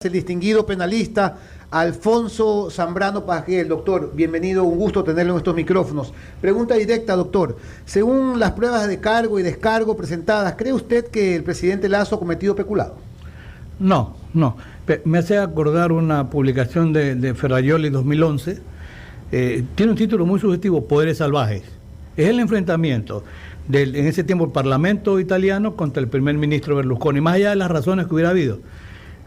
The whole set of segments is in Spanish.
El distinguido penalista Alfonso Zambrano Pagel. Doctor, bienvenido, un gusto tenerlo en estos micrófonos. Pregunta directa, doctor. Según las pruebas de cargo y descargo presentadas, ¿cree usted que el presidente Lasso ha cometido peculado? No. Me hace acordar una publicación de Ferrajoli 2011. Tiene un título muy sugestivo, Poderes Salvajes. Es el enfrentamiento en ese tiempo el Parlamento italiano contra el primer ministro Berlusconi, más allá de las razones que hubiera habido.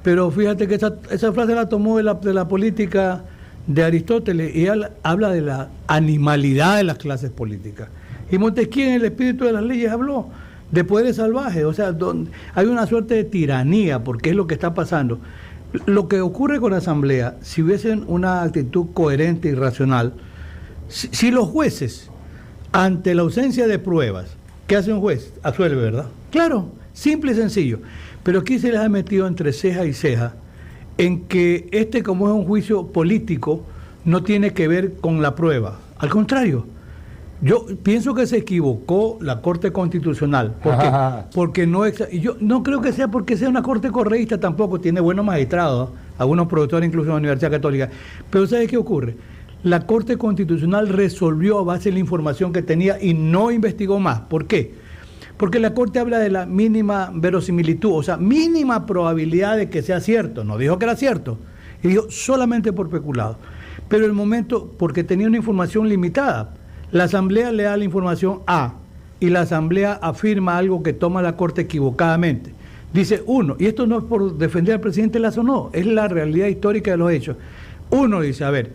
Pero fíjate que esa frase la tomó de la política de Aristóteles y él habla de la animalidad de las clases políticas. Y Montesquieu en el espíritu de las leyes habló de poderes salvajes, o sea, donde hay una suerte de tiranía, porque es lo que está pasando. Lo que ocurre con la Asamblea, si hubiesen una actitud coherente y racional, si los jueces, ante la ausencia de pruebas, ¿qué hace un juez? Absuelve, ¿verdad? Claro, simple y sencillo. Pero aquí se les ha metido entre ceja y ceja en que como es un juicio político, no tiene que ver con la prueba. Al contrario, yo pienso que se equivocó la Corte Constitucional, porque yo no creo que sea porque sea una Corte correísta, tampoco tiene buenos magistrados, algunos profesores incluso en la Universidad Católica. Pero ¿sabes qué ocurre? La Corte Constitucional resolvió a base de la información que tenía y no investigó más. ¿Por qué? Porque la Corte habla de la mínima verosimilitud, o sea, mínima probabilidad de que sea cierto. No dijo que era cierto, y dijo solamente por peculado. Pero el momento, porque tenía una información limitada, la Asamblea le da la información A, y la Asamblea afirma algo que toma la Corte equivocadamente. Dice uno, y esto no es por defender al presidente Lasso, no, es la realidad histórica de los hechos. Uno dice, a ver,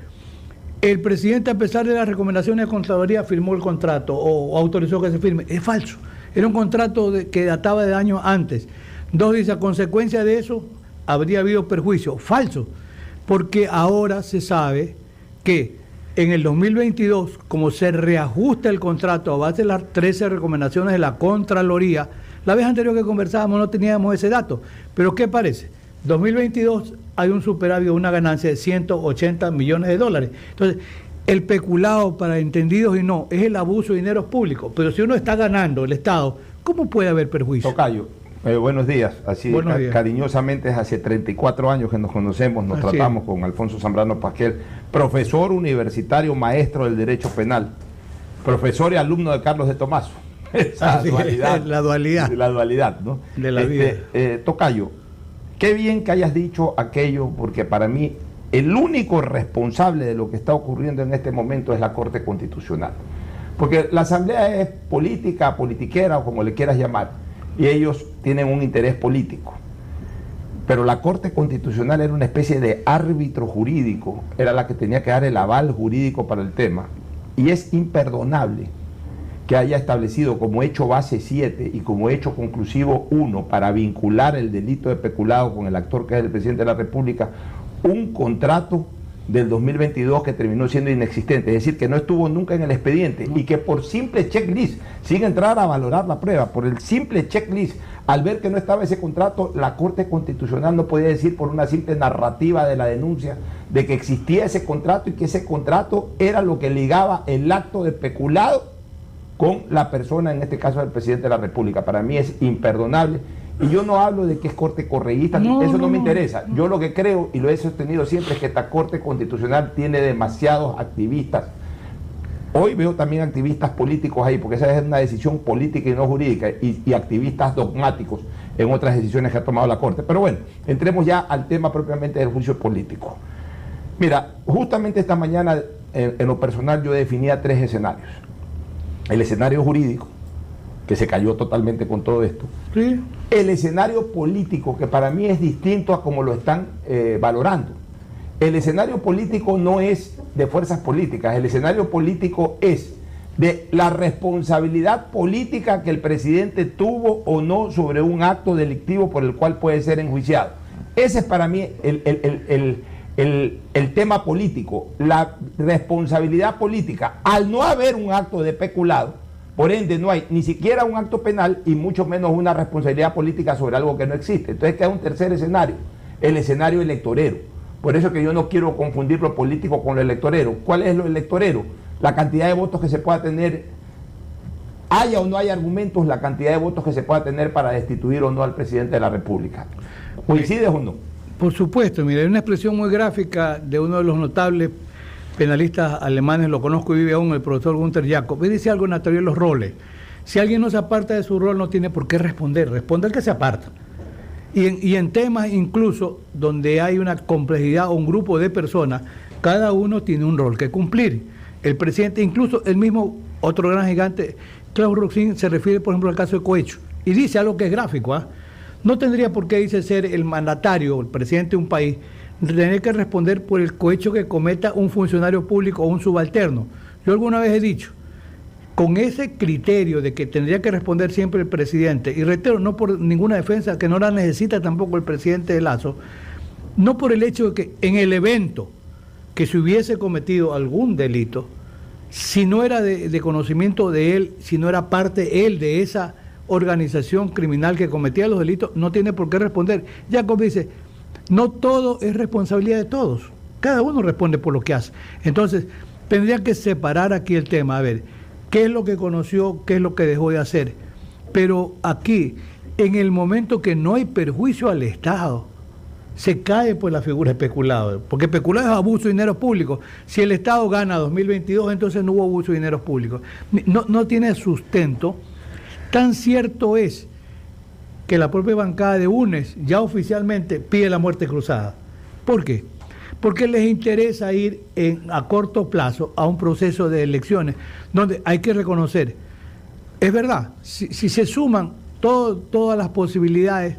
el presidente, a pesar de las recomendaciones de Contraloría, firmó el contrato o autorizó que se firme. Es falso. Era un contrato que databa de años antes. Dos, dice, a consecuencia de eso habría habido perjuicio. Falso, porque ahora se sabe que en el 2022, como se reajusta el contrato a base de las 13 recomendaciones de la Contraloría, la vez anterior que conversábamos no teníamos ese dato, pero ¿qué parece? 2022 hay un superávit, una ganancia de 180 millones de dólares. Entonces, el peculado, para entendidos y no, es el abuso de dineros públicos. Pero si uno está ganando, el Estado, ¿cómo puede haber perjuicio? Tocayo, buenos días. Así buenos días. Cariñosamente, hace 34 años que nos conocemos, nos tratamos con Alfonso Zambrano Pagel, profesor universitario, maestro del derecho penal, profesor y alumno de Carlos de Tomaso. Esa dualidad. La dualidad. La dualidad, ¿no? De la vida. Tocayo, qué bien que hayas dicho aquello, porque para mí el único responsable de lo que está ocurriendo en este momento es la Corte Constitucional. Porque la Asamblea es política, politiquera o como le quieras llamar, y ellos tienen un interés político. Pero la Corte Constitucional era una especie de árbitro jurídico, era la que tenía que dar el aval jurídico para el tema. Y es imperdonable que haya establecido como hecho base 7 y como hecho conclusivo 1 para vincular el delito de peculado con el actor que es el presidente de la República, un contrato del 2022 que terminó siendo inexistente, es decir, que no estuvo nunca en el expediente y que por simple checklist, sin entrar a valorar la prueba, por el simple checklist, al ver que no estaba ese contrato, la Corte Constitucional no podía decir por una simple narrativa de la denuncia de que existía ese contrato y que ese contrato era lo que ligaba el acto de peculado con la persona, en este caso el presidente de la República. Para mí es imperdonable. Y yo no hablo de que es corte correísta, eso no me interesa. Yo lo que creo, y lo he sostenido siempre, es que esta Corte Constitucional tiene demasiados activistas. Hoy veo también activistas políticos ahí, porque esa es una decisión política y no jurídica, y activistas dogmáticos en otras decisiones que ha tomado la Corte. Pero bueno, entremos ya al tema propiamente del juicio político. Mira, justamente esta mañana, en lo personal, yo definía 3 escenarios. El escenario jurídico, que se cayó totalmente con todo esto. Sí. El escenario político, que para mí es distinto a como lo están valorando. El escenario político no es de fuerzas políticas, el escenario político es de la responsabilidad política que el presidente tuvo o no sobre un acto delictivo por el cual puede ser enjuiciado. Ese es para mí el tema político, la responsabilidad política. Al no haber un acto de peculado, por ende, no hay ni siquiera un acto penal y mucho menos una responsabilidad política sobre algo que no existe. Entonces queda un tercer escenario, el escenario electorero. Por eso que yo no quiero confundir lo político con lo electorero. ¿Cuál es lo electorero? La cantidad de votos que se pueda tener, haya o no haya argumentos, la cantidad de votos que se pueda tener para destituir o no al presidente de la República. ¿Coincides o no? Por supuesto, mira, hay una expresión muy gráfica de uno de los notables penalistas alemanes, lo conozco y vive aún, el profesor Gunther Jakob, y dice algo en la teoría de los roles. Si alguien no se aparta de su rol, no tiene por qué responder, responde el que se aparta. Y en temas incluso donde hay una complejidad o un grupo de personas, cada uno tiene un rol que cumplir. El presidente, incluso el mismo otro gran gigante, Klaus Roxin, se refiere, por ejemplo, al caso de Cohecho, y dice algo que es gráfico, no tendría por qué, dice, ser el mandatario o el presidente de un país, tener que responder por el cohecho que cometa un funcionario público o un subalterno. Yo alguna vez he dicho, con ese criterio de que tendría que responder siempre el presidente, y reitero, no por ninguna defensa, que no la necesita tampoco el presidente de Lazo, no por el hecho de que en el evento que se hubiese cometido algún delito, si no era de conocimiento de él, si no era parte él de esa organización criminal que cometía los delitos, no tiene por qué responder. Jacob dice, no todo es responsabilidad de todos, cada uno responde por lo que hace. Entonces, tendría que separar aquí el tema, a ver, qué es lo que conoció, qué es lo que dejó de hacer. Pero aquí, en el momento que no hay perjuicio al Estado, se cae por la figura de especulado, porque especulado es abuso de dinero público. Si el Estado gana 2022, entonces no hubo abuso de dinero público. No tiene sustento. Tan cierto es que la propia bancada de UNES ya oficialmente pide la muerte cruzada. ¿Por qué? Porque les interesa ir a corto plazo a un proceso de elecciones donde hay que reconocer, es verdad, si se suman todas las posibilidades,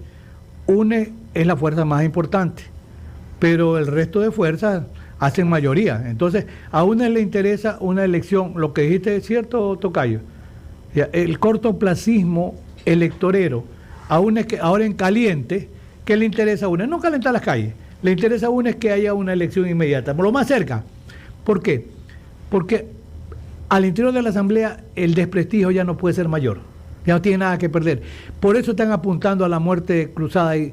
UNES es la fuerza más importante, pero el resto de fuerzas hacen mayoría. Entonces, a UNES le interesa una elección, lo que dijiste es cierto, Tocayo, el cortoplacismo electorero, a UNES que ahora en caliente, ¿qué le interesa a UNES? No calentar las calles. Le interesa a UNES que haya una elección inmediata, por lo más cerca. ¿Por qué? Porque al interior de la Asamblea el desprestigio ya no puede ser mayor, ya no tiene nada que perder. Por eso están apuntando a la muerte cruzada y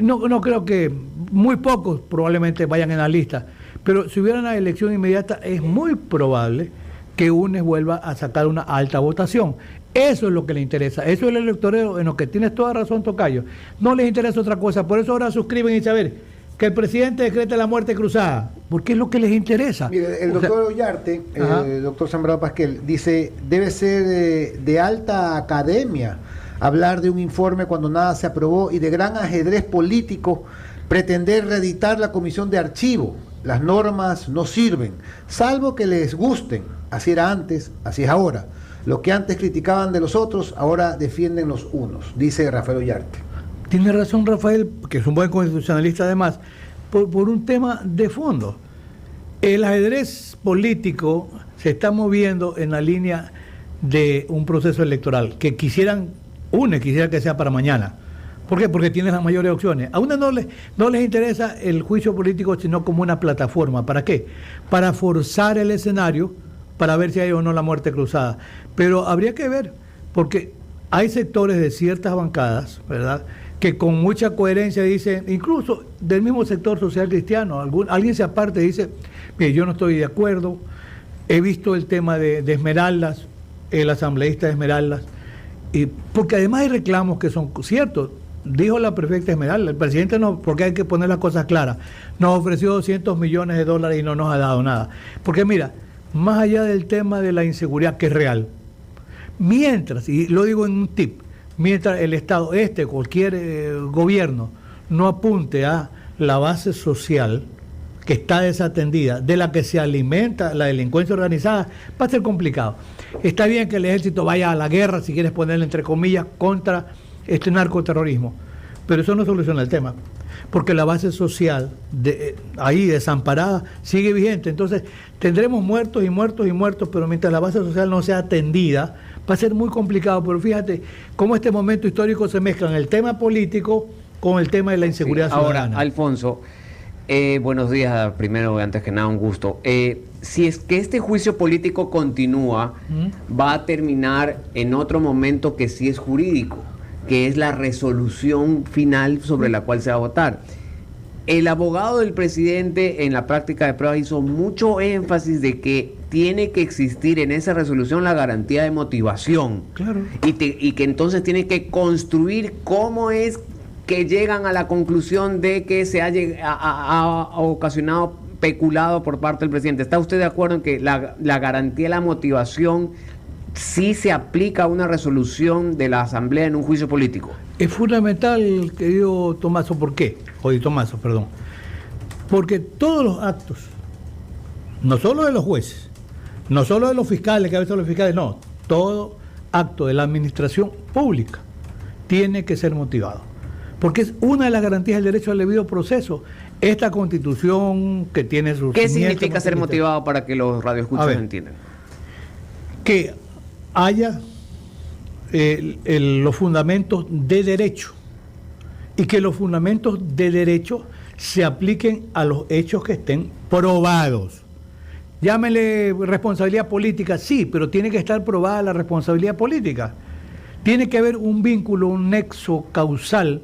no creo que muy pocos probablemente vayan en la lista, pero si hubiera una elección inmediata es muy probable que UNES vuelva a sacar una alta votación. Eso es lo que le interesa, eso es el electorero en lo que tienes toda razón, Tocayo. No les interesa otra cosa, por eso ahora suscriben y saber que el presidente decrete la muerte cruzada, porque es lo que les interesa. Mire, el doctor Ollarte, el doctor Zambrano Pasquel, dice, debe ser de alta academia hablar de un informe cuando nada se aprobó y de gran ajedrez político pretender reeditar la comisión de archivo. Las normas no sirven, salvo que les gusten. Así era antes, así es ahora. Lo que antes criticaban de los otros, ahora defienden los unos, dice Rafael Ollarte. Tiene razón Rafael, que es un buen constitucionalista además, por un tema de fondo. El ajedrez político se está moviendo en la línea de un proceso electoral que quisiera que sea para mañana. ¿Por qué? Porque tiene las mayores opciones. A UNES no les interesa el juicio político, sino como una plataforma. ¿Para qué? Para forzar el escenario para ver si hay o no la muerte cruzada. Pero habría que ver, porque hay sectores de ciertas bancadas, ¿verdad?, que con mucha coherencia dicen, incluso del mismo sector social cristiano, alguien se aparte y dice, mire, yo no estoy de acuerdo, he visto el tema de Esmeraldas, el asambleísta de Esmeraldas, y porque además hay reclamos que son ciertos. Dijo la prefecta Esmeralda, el presidente no, porque hay que poner las cosas claras, nos ofreció 200 millones de dólares y no nos ha dado nada. Porque mira, más allá del tema de la inseguridad, que es real, mientras, y lo digo en un tip, mientras el Estado, cualquier gobierno, no apunte a la base social que está desatendida, de la que se alimenta la delincuencia organizada, va a ser complicado. Está bien que el ejército vaya a la guerra, si quieres ponerle entre comillas, contra este narcoterrorismo, pero eso no soluciona el tema, porque la base social ahí desamparada sigue vigente. Entonces tendremos muertos y muertos y muertos, pero mientras la base social no sea atendida, va a ser muy complicado. Pero fíjate cómo este momento histórico se mezclan el tema político con el tema de la inseguridad ciudadana. Ahora, Alfonso, buenos días, primero, antes que nada, un gusto. Si es que este juicio político continúa, va a terminar en otro momento que sí es jurídico, que es la resolución final sobre la cual se va a votar. El abogado del presidente en la práctica de prueba hizo mucho énfasis de que tiene que existir en esa resolución la garantía de motivación. Claro. Y que entonces tiene que construir cómo es que llegan a la conclusión de que se ha ocasionado peculado por parte del presidente. ¿Está usted de acuerdo en que la garantía de la motivación sí se aplica a una resolución de la Asamblea en un juicio político? Es fundamental, querido Tomaso, ¿por qué? Oye, Tomaso, perdón. Porque todos los actos, no solo de los jueces, no solo de los fiscales, que a veces los fiscales, no, todo acto de la administración pública tiene que ser motivado. Porque es una de las garantías del derecho al debido proceso. Esta Constitución que tiene sus... ¿Qué significa ser motivado para que los radioescuchas entiendan? Que haya los fundamentos de derecho y que los fundamentos de derecho se apliquen a los hechos que estén probados. Llámele responsabilidad política, sí, pero tiene que estar probada la responsabilidad política. Tiene que haber un vínculo, un nexo causal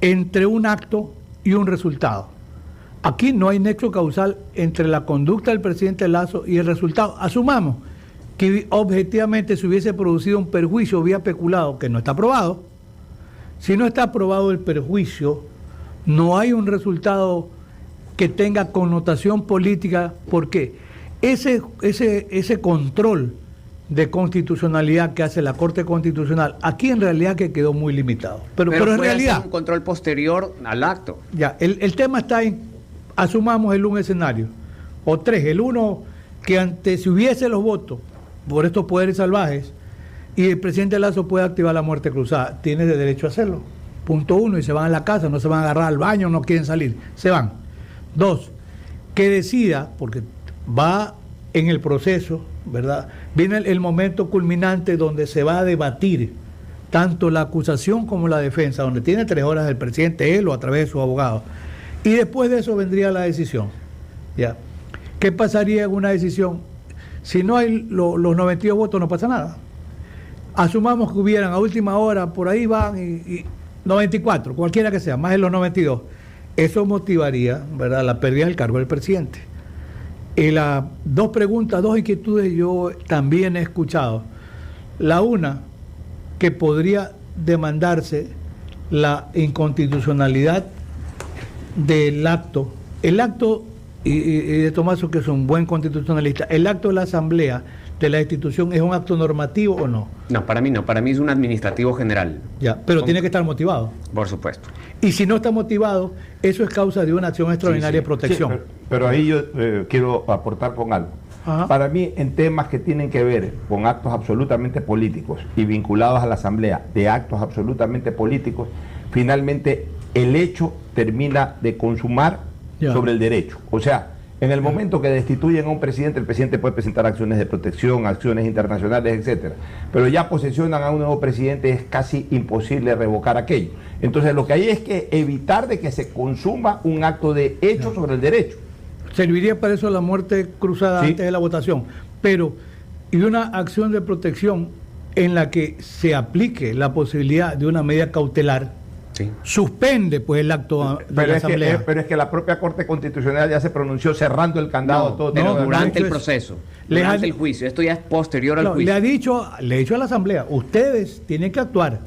entre un acto y un resultado. Aquí no hay nexo causal entre la conducta del presidente Lasso y el resultado. Asumamos que objetivamente se hubiese producido un perjuicio vía peculado, que no está probado. Si no está probado el perjuicio, no hay un resultado que tenga connotación política. ¿Por qué? Ese control de constitucionalidad que hace la Corte Constitucional, aquí en realidad que quedó muy limitado. Pero en realidad... hacer un control posterior al acto. Ya, el tema está en, asumamos un escenario, o tres, el uno, que si hubiese los votos por estos poderes salvajes y el presidente Lasso puede activar la muerte cruzada, tiene derecho a hacerlo. Punto uno, y se van a la casa, no se van a agarrar al baño, no quieren salir, se van. Dos, que decida, porque va en el proceso, ¿verdad? Viene el momento culminante donde se va a debatir tanto la acusación como la defensa, donde tiene 3 horas el presidente, él o a través de su abogado. Y después de eso vendría la decisión. ¿Ya? ¿Qué pasaría en una decisión? Si no hay los 92 votos, no pasa nada. Asumamos que hubieran a última hora, por ahí van y 94, cualquiera que sea, más de los 92. Eso motivaría, ¿verdad?, la pérdida del cargo del presidente. Y las dos preguntas, dos inquietudes yo también he escuchado. La una, que podría demandarse la inconstitucionalidad del acto. El acto, y de Tomaso, que es un buen constitucionalista, el acto de la Asamblea de la institución, ¿es un acto normativo o no? No, para mí no, para mí es un administrativo general. Ya, pero tiene que estar motivado. Por supuesto. Y si no está motivado, eso es causa de una acción extraordinaria de protección. Sí, pero ahí yo quiero aportar con algo. Ajá. Para mí, en temas que tienen que ver con actos absolutamente políticos y vinculados a la Asamblea de actos absolutamente políticos, finalmente el hecho termina de consumar sobre el derecho. O sea, en el momento que destituyen a un presidente, el presidente puede presentar acciones de protección, acciones internacionales, etcétera. Pero ya posesionan a un nuevo presidente, es casi imposible revocar aquello. Entonces lo que hay es que evitar de que se consuma un acto de hecho sobre el derecho. Serviría para eso la muerte cruzada antes de la votación. Pero, y una acción de protección en la que se aplique la posibilidad de una medida cautelar, suspende pues el acto de la Asamblea. Pero es que la propia Corte Constitucional ya se pronunció cerrando el candado. Durante el proceso, durante el juicio. Esto ya es posterior al juicio. Le ha dicho a la Asamblea, ustedes tienen que actuar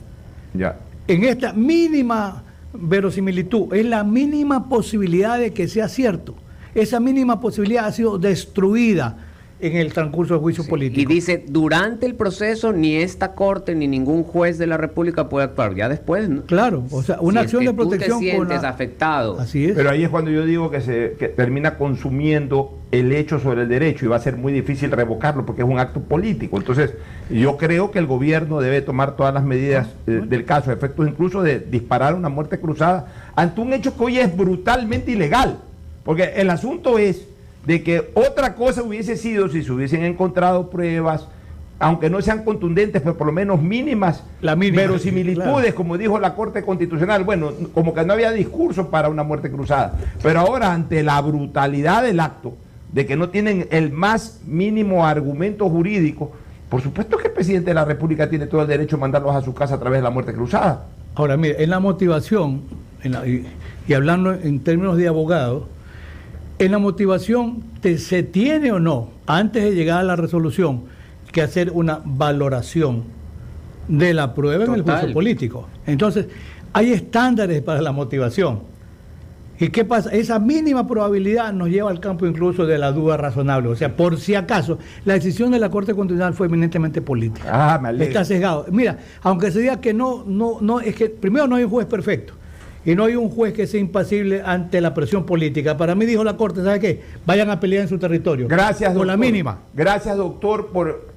en esta mínima verosimilitud, es la mínima posibilidad de que sea cierto. Esa mínima posibilidad ha sido destruida en el transcurso del juicio político. Y dice, durante el proceso ni esta Corte ni ningún juez de la República puede actuar. Ya después, ¿no? Claro, o sea, una acción de protección. Tú te sientes afectado. Así es. Pero ahí es cuando yo digo que termina consumiendo el hecho sobre el derecho y va a ser muy difícil revocarlo porque es un acto político. Entonces, yo creo que el gobierno debe tomar todas las medidas del caso, efectos incluso de disparar una muerte cruzada ante un hecho que hoy es brutalmente ilegal. Porque el asunto es de que otra cosa hubiese sido si se hubiesen encontrado pruebas, aunque no sean contundentes, pero por lo menos mínimas, verosimilitudes, claro, como dijo la Corte Constitucional. Bueno, como que no había discurso para una muerte cruzada. Pero ahora, ante la brutalidad del acto, de que no tienen el más mínimo argumento jurídico, por supuesto que el presidente de la República tiene todo el derecho a mandarlos a su casa a través de la muerte cruzada. Ahora, mire, en la motivación, y hablando en términos de abogado, en la motivación se tiene o no, antes de llegar a la resolución, que hacer una valoración de la prueba en el juicio político. Entonces, hay estándares para la motivación. ¿Y qué pasa? Esa mínima probabilidad nos lleva al campo incluso de la duda razonable. O sea, por si acaso, la decisión de la Corte Constitucional fue eminentemente política. Ah, me alegro. Está sesgado. Mira, aunque se diga que no, es que primero no hay un juez perfecto. Y no hay un juez que sea impasible ante la presión política. Para mí dijo la Corte, ¿sabe qué? Vayan a pelear en su territorio. Gracias, doctor. Con la mínima. Gracias, doctor, por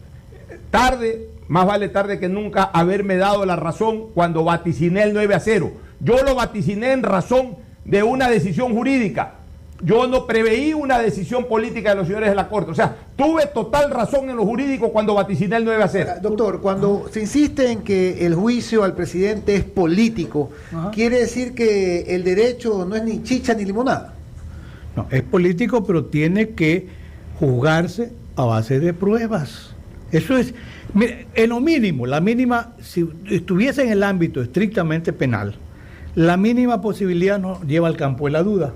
tarde, más vale tarde que nunca, haberme dado la razón cuando vaticiné el 9-0. Yo lo vaticiné en razón de una decisión jurídica. Yo no preveí una decisión política de los señores de la Corte. O sea, tuve total razón en lo jurídico cuando vaticiné el 9-0. Doctor, cuando se insiste en que el juicio al presidente es político, ¿quiere decir que el derecho no es ni chicha ni limonada? No, es político, pero tiene que juzgarse a base de pruebas. Eso es, mire, en lo mínimo, la mínima, si estuviese en el ámbito estrictamente penal, la mínima posibilidad nos lleva al campo de la duda.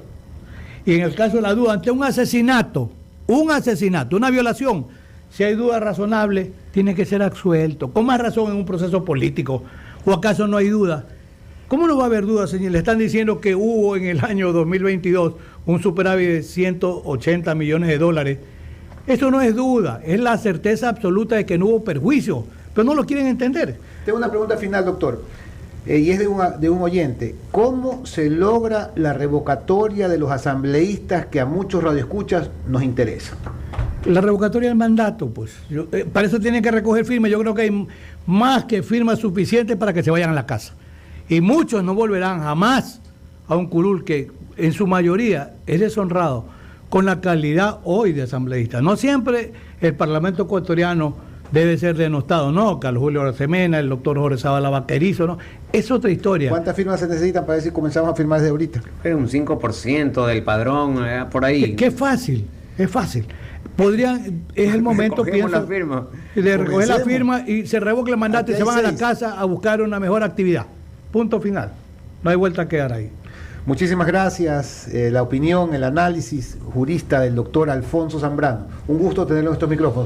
Y en el caso de la duda, ante un asesinato, una violación, si hay duda razonable, tiene que ser absuelto. ¿Con más razón en un proceso político? ¿O acaso no hay duda? ¿Cómo no va a haber duda, señor? Le están diciendo que hubo en el año 2022 un superávit de 180 millones de dólares. Eso no es duda, es la certeza absoluta de que no hubo perjuicio, pero no lo quieren entender. Tengo una pregunta final, doctor. Y es de un oyente. ¿Cómo se logra la revocatoria de los asambleístas que a muchos radioescuchas nos interesa? La revocatoria del mandato, pues. Para eso tienen que recoger firmas. Yo creo que hay más que firmas suficientes para que se vayan a la casa. Y muchos no volverán jamás a un curul que en su mayoría es deshonrado con la calidad hoy de asambleísta. No siempre el Parlamento ecuatoriano debe ser denostado, no, Carlos Julio Arosemena, el doctor Jorge Zavala Vaquerizo, no, es otra historia. ¿Cuántas firmas se necesitan para ver si comenzamos a firmar desde ahorita? Un 5% del padrón, por ahí. Que es fácil. Es el momento, pienso, la firma. De recoger la firma y se revoca el mandato y se van a la casa a buscar una mejor actividad. Punto final. No hay vuelta a quedar ahí. Muchísimas gracias. La opinión, el análisis jurista del doctor Alfonso Zambrano. Un gusto tenerlo en estos micrófonos.